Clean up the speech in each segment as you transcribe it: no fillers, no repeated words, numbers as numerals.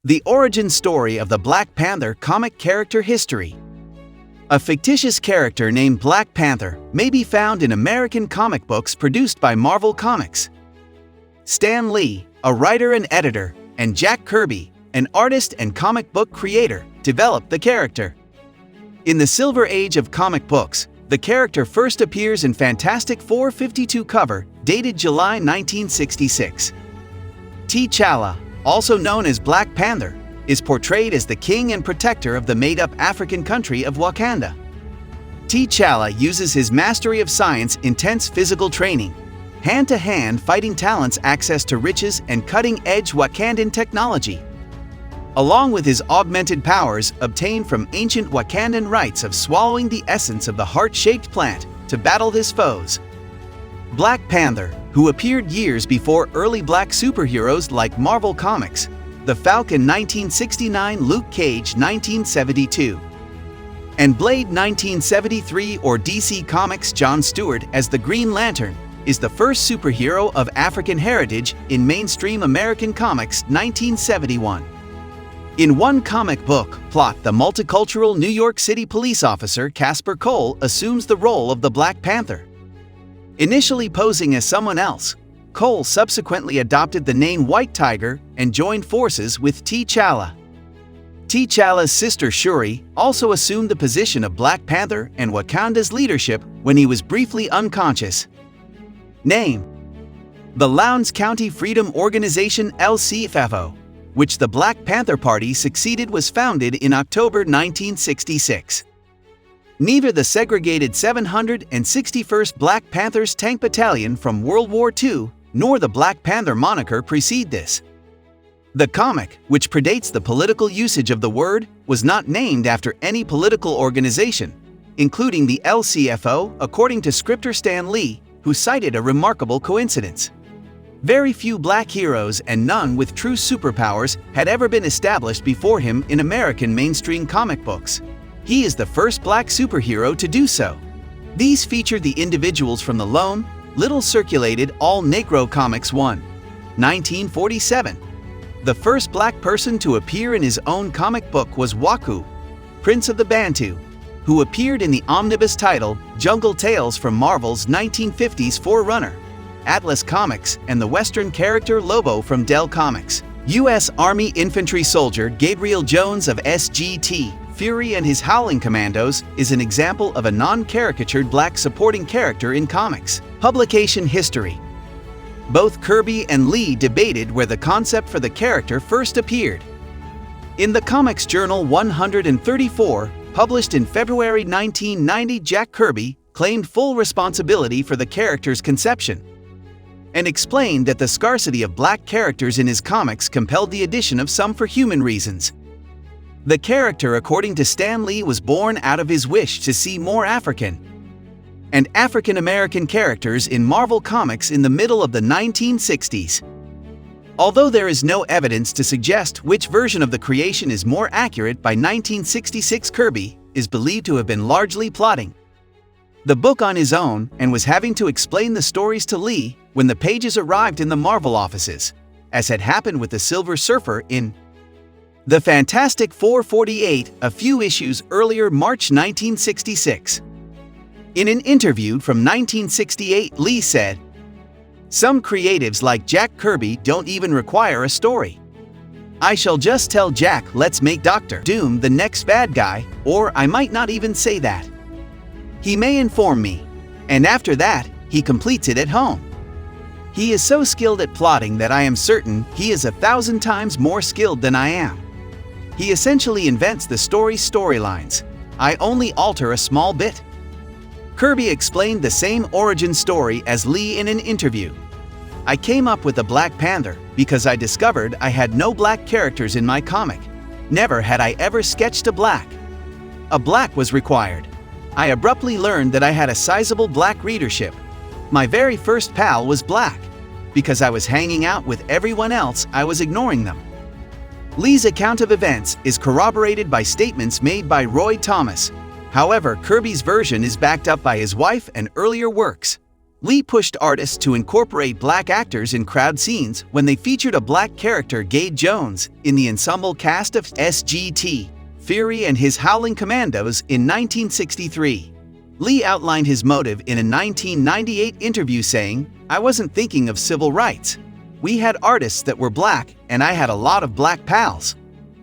The origin story of the Black Panther comic character history. A fictitious character named Black Panther may be found in American comic books produced by Marvel Comics. Stan Lee, a writer and editor, and Jack Kirby, an artist and comic book creator, developed the character. In the Silver Age of comic books, the character first appears in Fantastic Four 52 cover, dated July 1966. T'Challa, also known as Black Panther, is portrayed as the king and protector of the made-up African country of Wakanda. T'Challa uses his mastery of science, intense physical training, hand-to-hand fighting talents, access to riches, and cutting-edge Wakandan technology, along with his augmented powers obtained from ancient Wakandan rites of swallowing the essence of the heart-shaped plant to battle his foes. Black Panther, who appeared years before early black superheroes like Marvel Comics, The Falcon 1969, Luke Cage 1972, and Blade 1973, or DC Comics' John Stewart as the Green Lantern, is the first superhero of African heritage in mainstream American comics 1971. In one comic book plot, the multicultural New York City police officer Casper Cole assumes the role of the Black Panther. Initially posing as someone else, Cole subsequently adopted the name White Tiger and joined forces with T'Challa. T'Challa's sister Shuri also assumed the position of Black Panther and Wakanda's leadership when he was briefly unconscious. Name: the Lowndes County Freedom Organization LCFO, which the Black Panther Party succeeded, was founded in October 1966. Neither the segregated 761st Black Panthers Tank Battalion from World War II nor the Black Panther moniker precede this. The comic, which predates the political usage of the word, was not named after any political organization, including the LCFO, according to scripter Stan Lee, who cited a remarkable coincidence. Very few black heroes and none with true superpowers had ever been established before him in American mainstream comic books. He is the first black superhero to do so. These featured the individuals from the lone, little-circulated All-Negro Comics 1, 1947. The first black person to appear in his own comic book was Waku, Prince of the Bantu, who appeared in the omnibus title Jungle Tales from Marvel's 1950s forerunner, Atlas Comics, and the Western character Lobo from Dell Comics. U.S. Army infantry soldier Gabriel Jones of SGT, Fury and his Howling Commandos is an example of a non-caricatured black supporting character in comics. Publication history. Both Kirby and Lee debated where the concept for the character first appeared. In the Comics Journal 134, published in February 1990, Jack Kirby claimed full responsibility for the character's conception and explained that the scarcity of black characters in his comics compelled the addition of some for human reasons. The character, according to Stan Lee, was born out of his wish to see more African and African American characters in Marvel Comics in the middle of the 1960s. Although there is no evidence to suggest which version of the creation is more accurate, by 1966 Kirby is believed to have been largely plotting the book on his own and was having to explain the stories to Lee when the pages arrived in the Marvel offices, as had happened with the Silver Surfer in The Fantastic Four 48 a few issues earlier, March 1966. In an interview from 1968, Lee said, "Some creatives like Jack Kirby don't even require a story. I shall just tell Jack, let's make Dr. Doom the next bad guy, or I might not even say that. He may inform me, and after that, he completes it at home. He is so skilled at plotting that I am certain he is 1,000 times more skilled than I am. He essentially invents the story's storylines. I only alter a small bit." Kirby explained the same origin story as Lee in an interview. "I came up with the Black Panther because I discovered I had no black characters in my comic. Never had I ever sketched a black. A black was required. I abruptly learned that I had a sizable black readership. My very first pal was black. Because I was hanging out with everyone else, I was ignoring them." Lee's account of events is corroborated by statements made by Roy Thomas. However, Kirby's version is backed up by his wife and earlier works. Lee pushed artists to incorporate black actors in crowd scenes when they featured a black character, Gage Jones, in the ensemble cast of SGT, Fury and His Howling Commandos in 1963. Lee outlined his motive in a 1998 interview saying, "I wasn't thinking of civil rights. We had artists that were black, and I had a lot of black pals.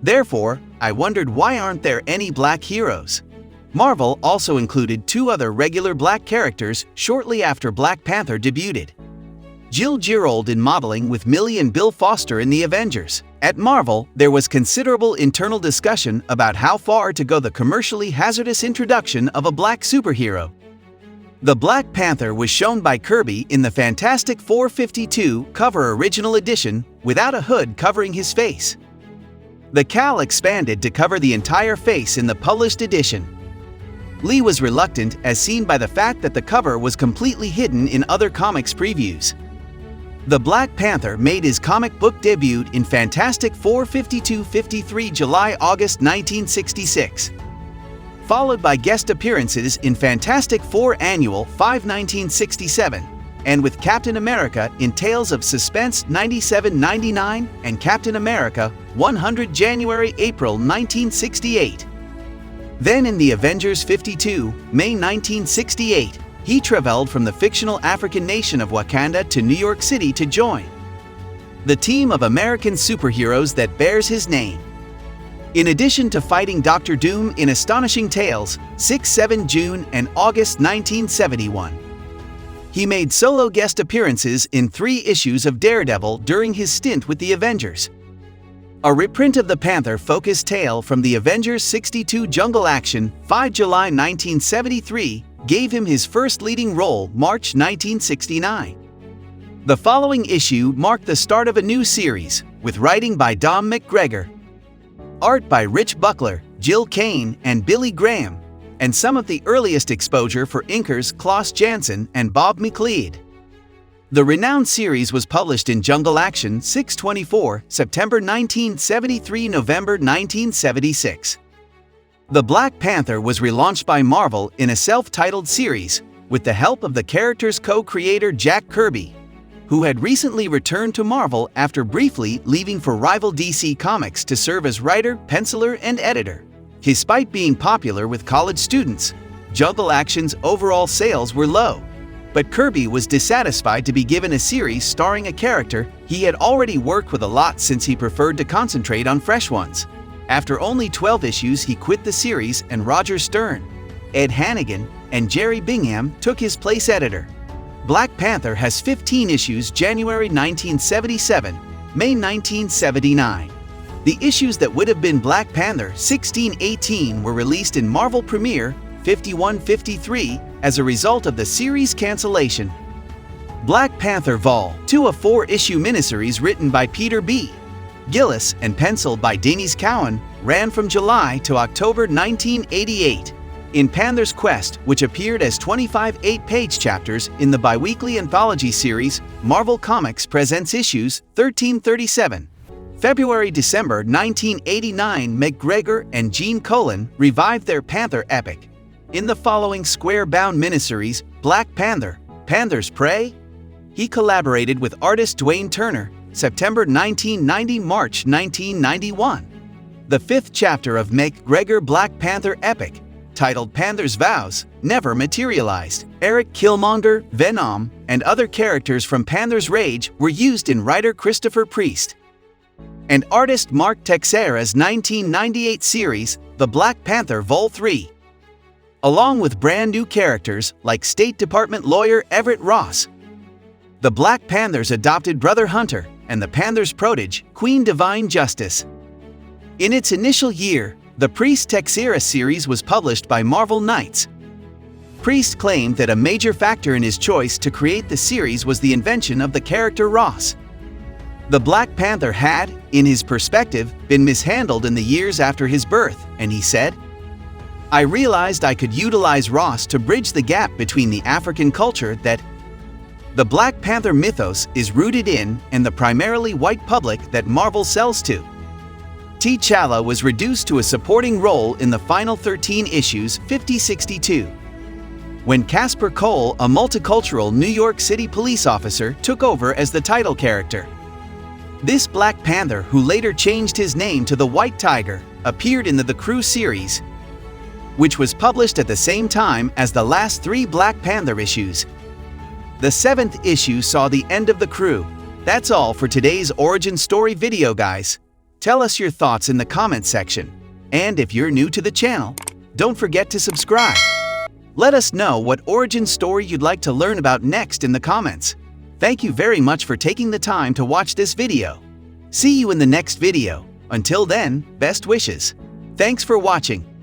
Therefore, I wondered why aren't there any black heroes?" Marvel also included 2 other regular black characters shortly after Black Panther debuted. Jill Gerold in modeling with Millie and Bill Foster in The Avengers. At Marvel, there was considerable internal discussion about how far to go the commercially hazardous introduction of a black superhero. The Black Panther was shown by Kirby in the Fantastic Four 52 cover original edition without a hood covering his face. The cowl expanded to cover the entire face in the published edition. Lee was reluctant, as seen by the fact that the cover was completely hidden in other comics previews. The Black Panther made his comic book debut in Fantastic Four 52-53 July-August 1966, followed by guest appearances in Fantastic Four Annual 5/1967, and with Captain America in Tales of Suspense 97-99 and Captain America 100 January-April 1968. Then in The Avengers 52, May 1968, he traveled from the fictional African nation of Wakanda to New York City to join the team of American superheroes that bears his name. In addition to fighting Dr. Doom in Astonishing Tales 6-7 June and August 1971, he made solo guest appearances in 3 issues of Daredevil during his stint with the Avengers. A reprint of the Panther-focused tale from the Avengers 62 Jungle Action 5 July 1973 gave him his first leading role March 1969. The following issue marked the start of a new series, with writing by Dom McGregor, art by Rich Buckler, Jill Kane, and Billy Graham, and some of the earliest exposure for inkers Klaus Janson and Bob McLeod. The renowned series was published in Jungle Action 624, September 1973, November 1976. The Black Panther was relaunched by Marvel in a self-titled series, with the help of the character's co-creator Jack Kirby, who had recently returned to Marvel after briefly leaving for rival DC Comics to serve as writer, penciler, and editor. Despite being popular with college students, Jungle Action's overall sales were low. But Kirby was dissatisfied to be given a series starring a character he had already worked with a lot, since he preferred to concentrate on fresh ones. After only 12 issues, he quit the series, and Roger Stern, Ed Hannigan, and Jerry Bingham took his place editor. Black Panther has 15 issues, January 1977, May 1979. The issues that would have been Black Panther 16-18 were released in Marvel Premiere 51-53 as a result of the series cancellation. Black Panther Vol. 2, a 4-issue miniseries written by Peter B. Gillis and penciled by Denys Cowan, ran from July to October 1988. In Panther's Quest, which appeared as 25 8-page chapters in the biweekly anthology series Marvel Comics Presents Issues 1337. February-December 1989, McGregor and Gene Colan revived their Panther epic. In the following square-bound miniseries, Black Panther, Panther's Prey, he collaborated with artist Dwayne Turner, September 1990 – March 1991. The 5th chapter of McGregor Black Panther epic, titled Panther's Vows, never materialized. Eric Killmonger, Venom, and other characters from Panther's Rage were used in writer Christopher Priest and artist Mark Texeira's 1998 series, The Black Panther Vol. 3. Along with brand new characters like State Department lawyer Everett Ross. The Black Panther's adopted brother Hunter, and the Panther's protege, Queen Divine Justice. In its initial year, the Priest Texeira series was published by Marvel Knights. Priest claimed that a major factor in his choice to create the series was the invention of the character Ross. The Black Panther had, in his perspective, been mishandled in the years after his birth, and he said, "I realized I could utilize Ross to bridge the gap between the African culture that the Black Panther mythos is rooted in and the primarily white public that Marvel sells to." T'Challa was reduced to a supporting role in the final 13 issues 50-62. when Casper Cole, a multicultural New York City police officer, took over as the title character. This Black Panther, who later changed his name to the White Tiger, appeared in the Crew series, which was published at the same time as the last 3 Black Panther issues. The 7th issue saw the end of the Crew. That's all for today's origin story video, guys. Tell us your thoughts in the comment section. And if you're new to the channel, don't forget to subscribe. Let us know what origin story you'd like to learn about next in the comments. Thank you very much for taking the time to watch this video. See you in the next video. Until then, best wishes. Thanks for watching.